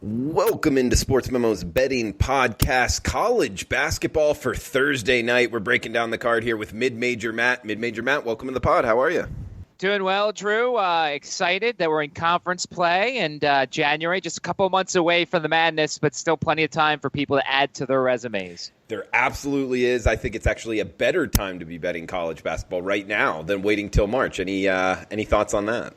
Welcome into SportsMemo's betting podcast, college basketball for Thursday night. We're breaking down the card here with Mid-Major Matt. Mid-Major Matt, welcome to the pod. How are you? Doing well, Drew. Excited that we're in conference play, and January, just a couple months away from the madness, but still plenty of time for people to add to their resumes. There absolutely is. I think it's actually a better time to be betting college basketball right now than waiting till March. Any thoughts on that?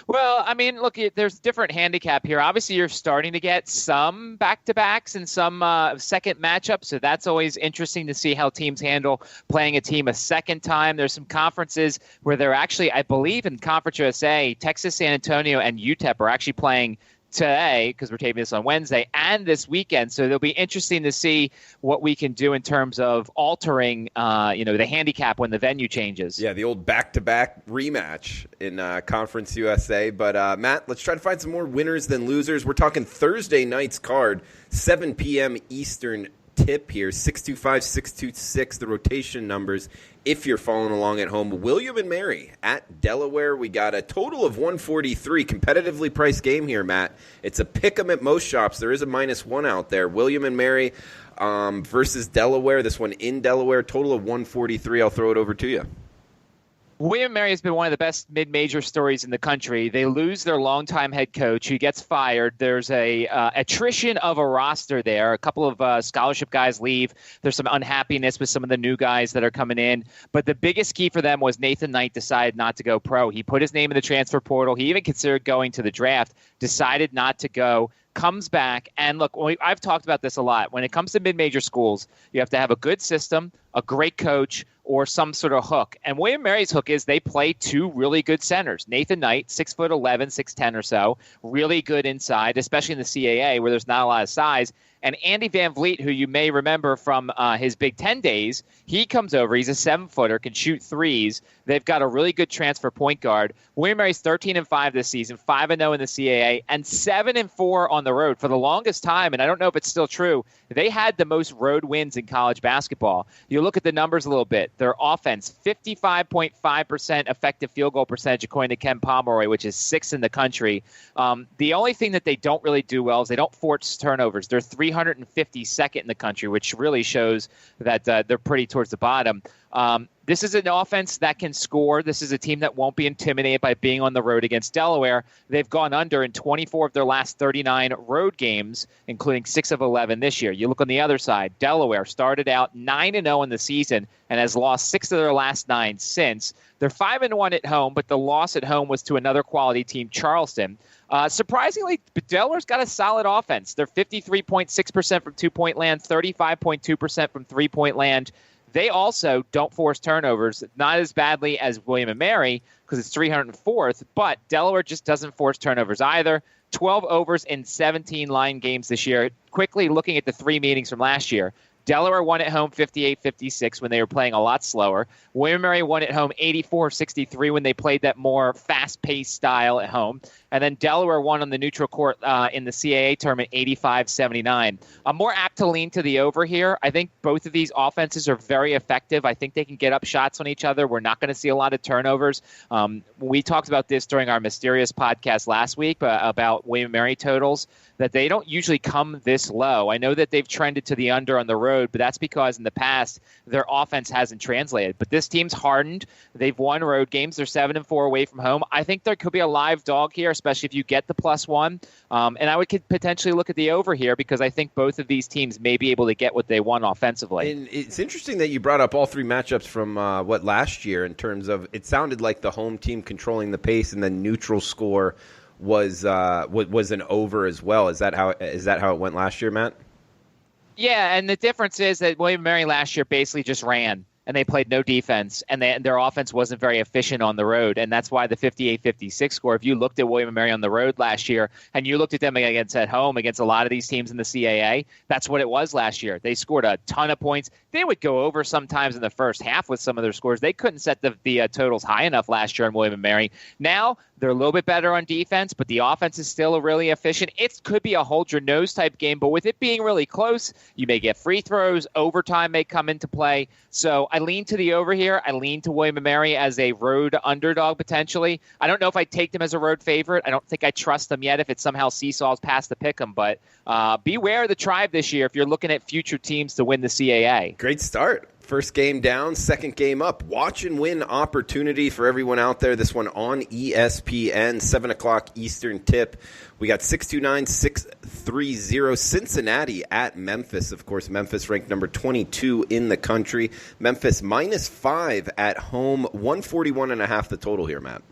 Well, I mean, look, there's different handicap here. Obviously, you're starting to get some back-to-backs and some second matchups, so that's always interesting to see how teams handle playing a team a second time. There's some conferences where they're actually, I believe in Conference USA, Texas, San Antonio, and UTEP are actually playing today, because we're taping this on Wednesday, and this weekend. So it'll be interesting to see what we can do in terms of altering, the handicap when the venue changes. Yeah, the old back-to-back rematch in Conference USA. But, Matt, let's try to find some more winners than losers. We're talking Thursday night's card, 7 p.m. Eastern tip here, 625, 626, the rotation numbers. If you're following along at home, William and Mary at Delaware. We got a total of 143, competitively priced game here, Matt. It's a pick 'em at most shops. There is a -1 out there. William and Mary versus Delaware. This one in Delaware, total of 143. I'll throw it over to you. William & Mary has been one of the best mid-major stories in the country. They lose their longtime head coach. He gets fired. There's a attrition of a roster there. A couple of scholarship guys leave. There's some unhappiness with some of the new guys that are coming in. But the biggest key for them was Nathan Knight decided not to go pro. He put his name in the transfer portal. He even considered going to the draft, decided not to go. Comes back, and look, I've talked about this a lot. When it comes to mid-major schools, you have to have a good system, a great coach, or some sort of hook. And William & Mary's hook is they play two really good centers. Nathan Knight, 6'11", 6'10" or so, really good inside, especially in the CAA where there's not a lot of size. And Andy Van Vliet, who you may remember from his Big Ten days, he comes over. He's a 7-footer, can shoot threes. They've got a really good transfer point guard. William & Mary's 13-5 this season, 5-0 in the CAA, and 7-4 on the road for the longest time. And I don't know if it's still true. They had the most road wins in college basketball. You look at the numbers a little bit. Their offense, 55.5% effective field goal percentage, according to Ken Pomeroy, which is 6th in the country. The only thing that they don't really do well is they don't force turnovers. They're 352nd in the country, which really shows that they're pretty towards the bottom. This is an offense that can score. This is a team that won't be intimidated by being on the road against Delaware. They've gone under in 24 of their last 39 road games, including 6 of 11 this year. You look on the other side. Delaware started out 9-0 in the season and has lost 6 of their last 9 since. They're 5-1 at home, but the loss at home was to another quality team, Charleston. Surprisingly, Delaware's got a solid offense. They're 53.6% from two-point land, 35.2% from three-point land. They also don't force turnovers, not as badly as William & Mary because it's 304th, but Delaware just doesn't force turnovers either. 12 overs in 17 line games this year. Quickly looking at the 3 meetings from last year. Delaware won at home 58-56 when they were playing a lot slower. William & Mary won at home 84-63 when they played that more fast-paced style at home. And then Delaware won on the neutral court in the CAA tournament 85-79. I'm more apt to lean to the over here. I think both of these offenses are very effective. I think they can get up shots on each other. We're not going to see a lot of turnovers. We talked about this during our Mysterious podcast last week about William & Mary totals, that they don't usually come this low. I know that they've trended to the under on the road, but that's because in the past their offense hasn't translated. But this team's hardened. They've won road games. They're 7-4 away from home. I think there could be a live dog here, especially if you get the +1. And I could potentially look at the over here because I think both of these teams may be able to get what they want offensively. And it's interesting that you brought up all 3 matchups from last year in terms of it sounded like the home team controlling the pace and then neutral score was an over as well. Is that how it went last year, Matt? Yeah, and the difference is that William & Mary last year basically just ran, and they played no defense, and their offense wasn't very efficient on the road, and that's why the 58-56 score. If you looked at William & Mary on the road last year, and you looked at them against at home against a lot of these teams in the CAA, that's what it was last year. They scored a ton of points. They would go over sometimes in the first half with some of their scores. They couldn't set the totals high enough last year on William & Mary. Now They're a little bit better on defense, but the offense is still really efficient. It could be a hold-your-nose type game, but with it being really close, you may get free throws. Overtime may come into play. So I lean to the over here. I lean to William & Mary as a road underdog potentially. I don't know if I take them as a road favorite. I don't think I trust them yet if it somehow seesaws past the pick 'em, but beware of the Tribe this year if you're looking at future teams to win the CAA. Great start. First game down, second game up. Watch and win opportunity for everyone out there. This one on ESPN, 7 o'clock Eastern tip. We got 629-630 Cincinnati at Memphis. Of course, Memphis ranked number 22 in the country. Memphis -5 at home, 141.5 the total here, Matt.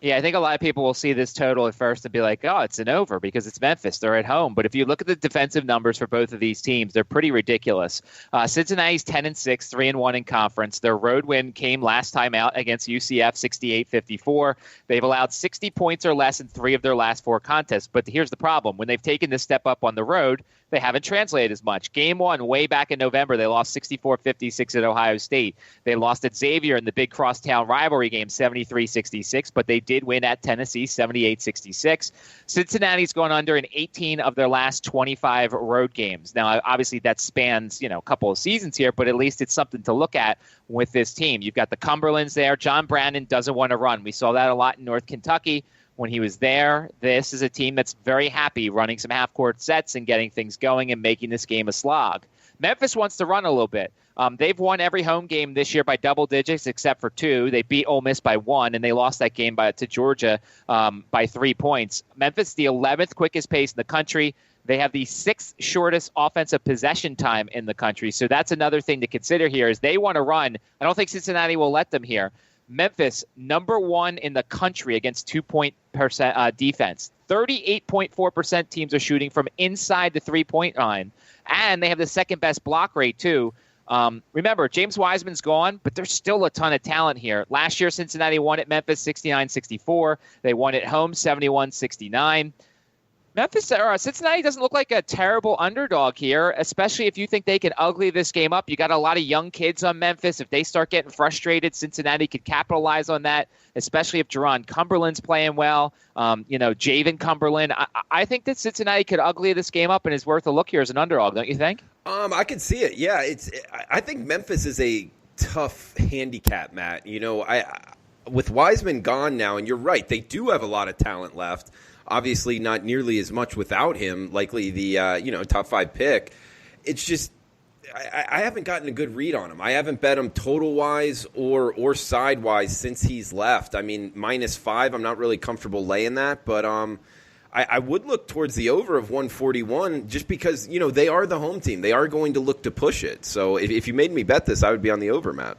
Yeah, I think a lot of people will see this total at first and be like, oh, it's an over because it's Memphis. They're at home. But if you look at the defensive numbers for both of these teams, they're pretty ridiculous. Cincinnati's 10-6, 3-1 in conference. Their road win came last time out against UCF, 68-54. They've allowed 60 points or less in 3 of their last 4 contests. But here's the problem. When they've taken this step up on the road, they haven't translated as much. Game 1, way back in November, they lost 64-56 at Ohio State. They lost at Xavier in the big crosstown rivalry game, 73-66, but they did win at Tennessee, 78-66. Cincinnati's gone under in 18 of their last 25 road games. Now, obviously, that spans a couple of seasons here, but at least it's something to look at with this team. You've got the Cumberlands there. John Brandon doesn't want to run. We saw that a lot in North Kentucky. When he was there, this is a team that's very happy running some half-court sets and getting things going and making this game a slog. Memphis wants to run a little bit. They've won every home game this year by double digits except for 2. They beat Ole Miss by 1, and they lost that game to Georgia by 3 points. Memphis, the 11th quickest pace in the country. They have the 6th shortest offensive possession time in the country. So that's another thing to consider here is they want to run. I don't think Cincinnati will let them here. Memphis, number 1 in the country against 2-point defense. 38.4% teams are shooting from inside the 3-point line. And they have the second best block rate, too. Remember, James Wiseman's gone, but there's still a ton of talent here. Last year, Cincinnati won at Memphis 69-64. They won at home 71-69. Cincinnati doesn't look like a terrible underdog here, especially if you think they can ugly this game up. You got a lot of young kids on Memphis. If they start getting frustrated, Cincinnati could capitalize on that, especially if Jerron Cumberland's playing well. Javen Cumberland. I think that Cincinnati could ugly this game up and is worth a look here as an underdog, don't you think? I can see it. Yeah, I think Memphis is a tough handicap, Matt. With Wiseman gone now, and you're right, they do have a lot of talent left. Obviously, not nearly as much without him, likely the top 5 pick. It's just I haven't gotten a good read on him. I haven't bet him total-wise or side-wise since he's left. I mean, -5, I'm not really comfortable laying that, but I would look towards the over of 141 just because, they are the home team. They are going to look to push it. So if you made me bet this, I would be on the over, Matt.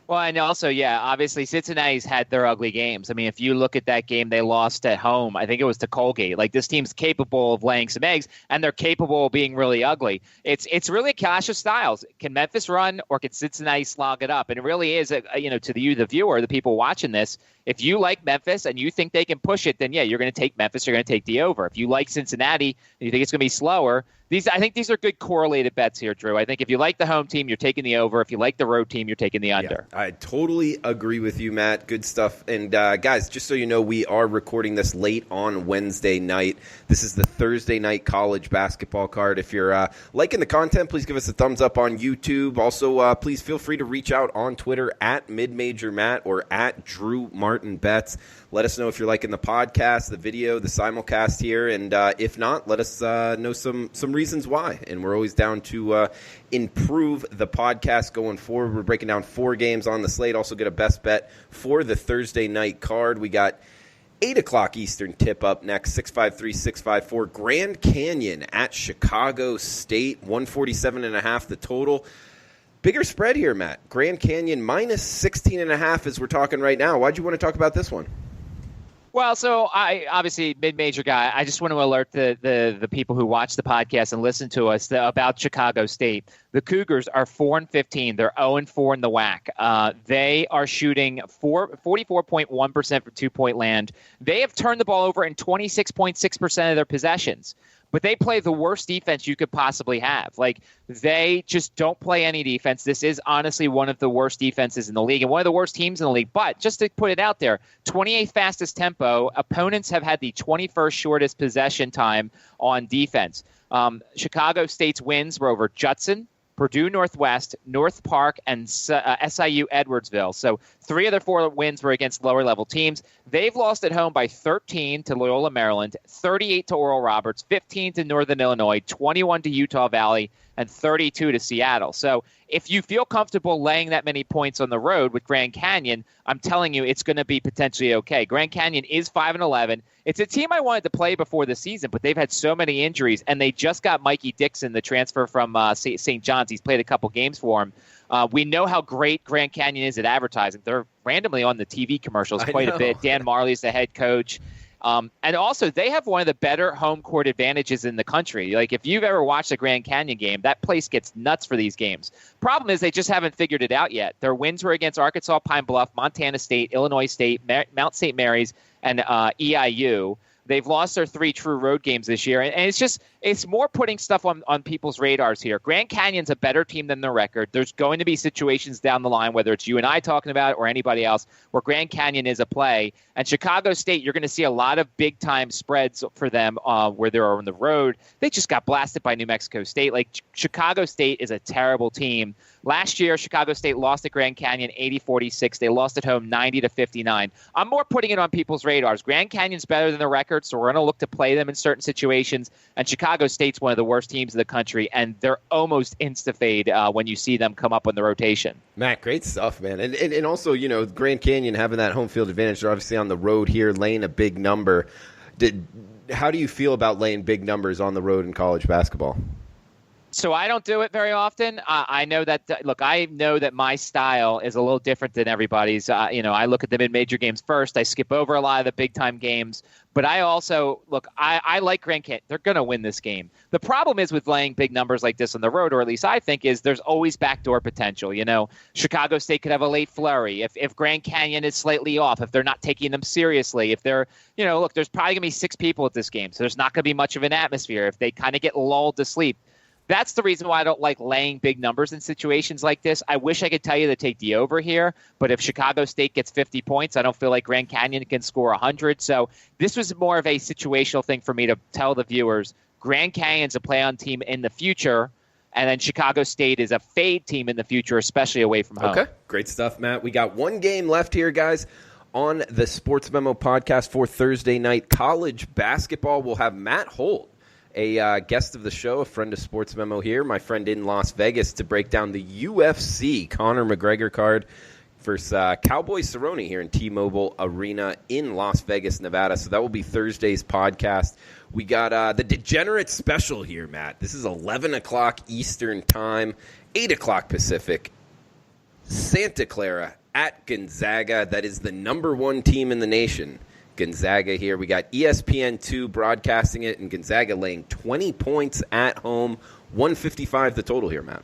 Well, and also, obviously Cincinnati's had their ugly games. I mean, if you look at that game they lost at home, I think it was to Colgate. Like, this team's capable of laying some eggs, and they're capable of being really ugly. It's really a clash of styles. Can Memphis run, or can Cincinnati slog it up? And it really is, to the viewer, the people watching this, if you like Memphis and you think they can push it, then, you're going to take Memphis, you're going to take the over. If you like Cincinnati and you think it's going to be slower, I think these are good correlated bets here, Drew. I think if you like the home team, you're taking the over. If you like the road team, you're taking the under. Yeah, I totally agree with you, Matt. Good stuff. And, guys, just so you know, we are recording this late on Wednesday night. This is the Thursday night college basketball card. If you're liking the content, please give us a thumbs up on YouTube. Also, please feel free to reach out on Twitter at MidMajorMatt or at DrewMartinBets. Let us know if you're liking the podcast, the video, the simulcast here, and if not, let us know some reasons why. And we're always down to improve the podcast going forward. We're breaking down 4 games on the slate. Also get a best bet for the Thursday night card. We got 8 o'clock Eastern tip up next, 653-654. Grand Canyon at Chicago State, 147.5 the total. Bigger spread here, Matt. Grand Canyon -16.5 as we're talking right now. Why'd you want to talk about this one? Well, so I obviously mid-major guy. I just want to alert the people who watch the podcast and listen to us about Chicago State. The Cougars are 4-15. They're 0-4 in the WAC. They are shooting 44.1% for 2-point land. They have turned the ball over in 26.6% of their possessions. but they play the worst defense you could possibly have. Like, they just don't play any defense. This is honestly one of the worst defenses in the league and one of the worst teams in the league. But just to put it out there, 28th fastest tempo. Opponents have had the 21st shortest possession time on defense. Chicago State's wins were over Judson, Purdue Northwest, North Park, and SIU Edwardsville. So 3 of their 4 wins were against lower-level teams. They've lost at home by 13 to Loyola Maryland, 38 to Oral Roberts, 15 to Northern Illinois, 21 to Utah Valley, and 32 to Seattle. So if you feel comfortable laying that many points on the road with Grand Canyon, I'm telling you it's going to be potentially okay. Grand Canyon is 5-11. It's a team I wanted to play before the season, but they've had so many injuries, and they just got Mikey Dixon, the transfer from St. John's. He's played a couple games for him. We know how great Grand Canyon is at advertising. They're randomly on the TV commercials quite a bit. Dan Marley's the head coach. And also, they have one of the better home court advantages in the country. Like, if you've ever watched a Grand Canyon game, that place gets nuts for these games. Problem is, they just haven't figured it out yet. Their wins were against Arkansas Pine Bluff, Montana State, Illinois State, Mount St. Mary's, and EIU. They've lost their 3 true road games this year. And it's more putting stuff on people's radars here. Grand Canyon's a better team than the record. There's going to be situations down the line, whether it's you and I talking about it or anybody else, where Grand Canyon is a play. And Chicago State, you're going to see a lot of big-time spreads for them where they're on the road. They just got blasted by New Mexico State. Like, Chicago State is a terrible team. Last year, Chicago State lost at Grand Canyon 80-46. They lost at home 90-59. I'm more putting it on people's radars. Grand Canyon's better than the record, so we're going to look to play them in certain situations. And Chicago State's one of the worst teams in the country, and they're almost insta-fade when you see them come up on the rotation. Matt, great stuff, man. And also, Grand Canyon having that home field advantage. They're obviously on the road here, laying a big number. How do you feel about laying big numbers on the road in college basketball? So I don't do it very often. I know that, I know that my style is a little different than everybody's. I look at the mid-major games first. I skip over a lot of the big-time games. But I also, I like Grand Canyon. They're going to win this game. The problem is with laying big numbers like this on the road, or at least I think, is there's always backdoor potential. Chicago State could have a late flurry. If Grand Canyon is slightly off, if they're not taking them seriously, if they're, there's probably going to be 6 people at this game. So there's not going to be much of an atmosphere. If they kind of get lulled to sleep. That's the reason why I don't like laying big numbers in situations like this. I wish I could tell you to take the over here, but if Chicago State gets 50 points, I don't feel like Grand Canyon can score 100. So this was more of a situational thing for me to tell the viewers. Grand Canyon's a play-on team in the future, and then Chicago State is a fade team in the future, especially away from home. Okay, great stuff, Matt. We got one game left here, guys, on the Sports Memo podcast for Thursday night college basketball. We'll have Matt Holt, a guest of the show, a friend of Sports Memo here, my friend in Las Vegas, to break down the UFC Conor McGregor card versus Cowboy Cerrone here in T-Mobile Arena in Las Vegas, Nevada. So that will be Thursday's podcast. We got the Degenerate Special here, Matt. This is 11 o'clock Eastern Time, 8 o'clock Pacific. Santa Clara at Gonzaga. That is the number 1 team in the nation. Gonzaga here. We got ESPN2 broadcasting it, and Gonzaga laying 20 points at home, 155 the total here, Matt.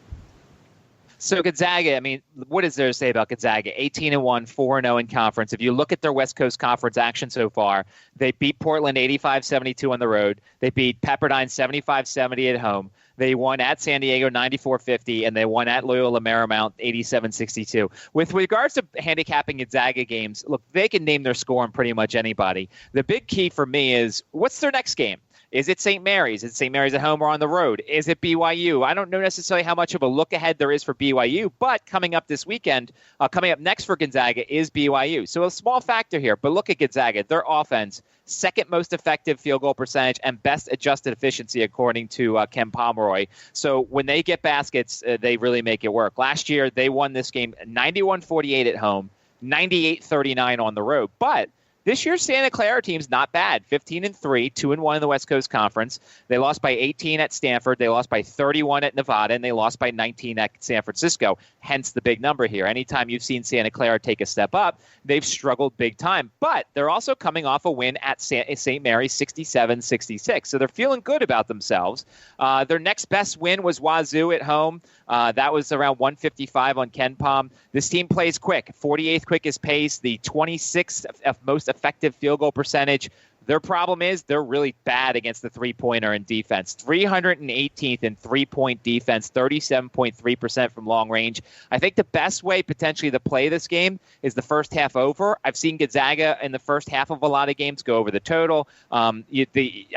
So Gonzaga, what is there to say about Gonzaga? 18-1, 4-0 in conference. If you look at their West Coast Conference action so far, they beat Portland 85-72 on the road. They beat Pepperdine 75-70 at home. They won at San Diego 94-50, and they won at Loyola Marymount 87-62. With regards to handicapping Gonzaga games, look, they can name their score on pretty much anybody. The big key for me is, what's their next game? Is it St. Mary's? Is it St. Mary's at home or on the road? Is it BYU? I don't know necessarily how much of a look ahead there is for BYU, but coming up this weekend, coming up next for Gonzaga is BYU. So a small factor here, but look at Gonzaga. Their offense, second most effective field goal percentage and best adjusted efficiency according to Ken Pomeroy. So when they get baskets, they really make it work. Last year, they won this game 91-48 at home, 98-39 on the road. But this year's Santa Clara team's not bad. 15-3, 2-1 in the West Coast Conference. They lost by 18 at Stanford. They lost by 31 at Nevada, and they lost by 19 at San Francisco. Hence the big number here. Anytime you've seen Santa Clara take a step up, they've struggled big time. But they're also coming off a win at St. Mary's, 67-66. So they're feeling good about themselves. Their next best win was Wazoo at home. That was around 155 on Ken Pom. This team plays quick, 48th quickest pace, the 26th most effective field goal percentage. Their problem is they're really bad against the three-pointer in defense. 318th in three-point defense, 37.3% from long range. I think the best way potentially to play this game is the first half over. I've seen Gonzaga in the first half of a lot of games go over the total. I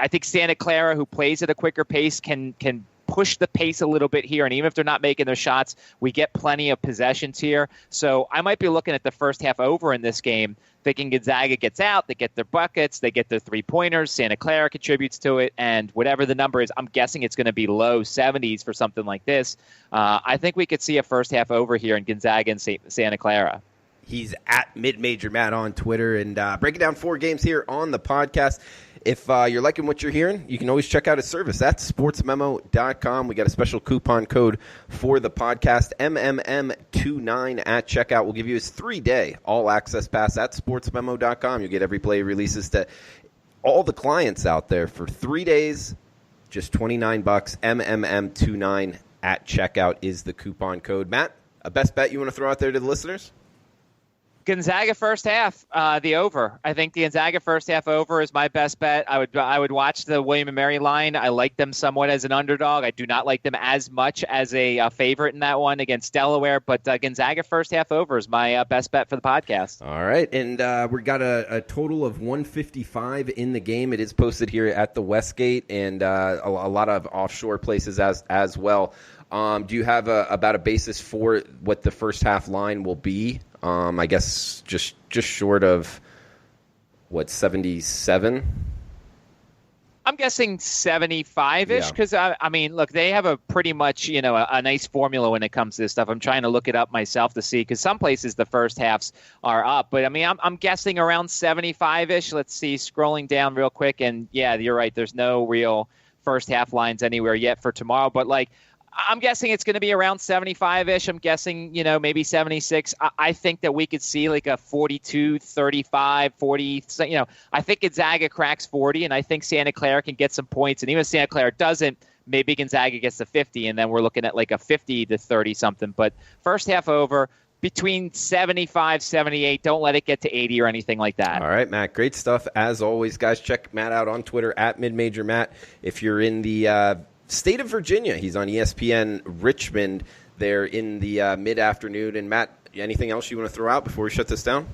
think Santa Clara, who plays at a quicker pace, can push the pace a little bit here. And even if they're not making their shots, we get plenty of possessions here. So I might be looking at the first half over in this game, thinking Gonzaga gets out, they get their buckets, they get their three-pointers, Santa Clara contributes to it, and whatever the number is, I'm guessing it's going to be low 70s for something like this. I think we could see a first half over here in Gonzaga and Santa Clara. He's at Mid-Major Matt on Twitter, and breaking down 4 games here on the podcast. If you're liking what you're hearing, you can always check out his service at SportsMemo.com. We got a special coupon code for the podcast, MMM29 at checkout. We'll give you his 3-day all-access pass at SportsMemo.com. You'll get every play releases to all the clients out there for 3 days, just $29. MMM29 at checkout is the coupon code. Matt, a best bet you want to throw out there to the listeners? Gonzaga first half, the over. I think the Gonzaga first half over is my best bet. I would watch the William & Mary line. I like them somewhat as an underdog. I do not like them as much as a favorite in that one against Delaware, but Gonzaga first half over is my best bet for the podcast. All right, and we got a total of 155 in the game. It is posted here at the Westgate and a lot of offshore places as well. Do you have about a basis for what the first half line will be? I guess just short of, 77? I'm guessing 75-ish because, I mean, look, they have a pretty much, a nice formula when it comes to this stuff. I'm trying to look it up myself to see because some places the first halves are up. But, I mean, I'm guessing around 75-ish. Let's see, scrolling down real quick. And, yeah, you're right. There's no real first half lines anywhere yet for tomorrow. But, I'm guessing it's going to be around 75-ish. I'm guessing, maybe 76. I think that we could see a 42, 35, 40. I think Gonzaga cracks 40, and I think Santa Clara can get some points. And even if Santa Clara doesn't, maybe Gonzaga gets to 50, and then we're looking at a 50 to 30 something. But first half over, between 75, 78. Don't let it get to 80 or anything like that. All right, Matt. Great stuff. As always, guys, check Matt out on Twitter at MidMajorMatt. If you're in the state of Virginia, he's on ESPN Richmond there in the mid-afternoon. And, Matt, anything else you want to throw out before we shut this down?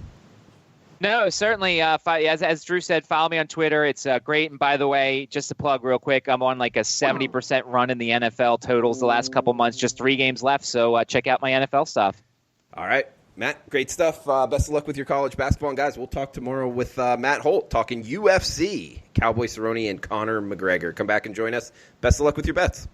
No, certainly. As Drew said, follow me on Twitter. It's great. And by the way, just to plug real quick, I'm on a 70% run in the NFL totals the last couple months, just 3 games left. So check out my NFL stuff. All right. Matt, great stuff. Best of luck with your college basketball. And, guys, we'll talk tomorrow with Matt Holt talking UFC, Cowboy Cerrone and Conor McGregor. Come back and join us. Best of luck with your bets.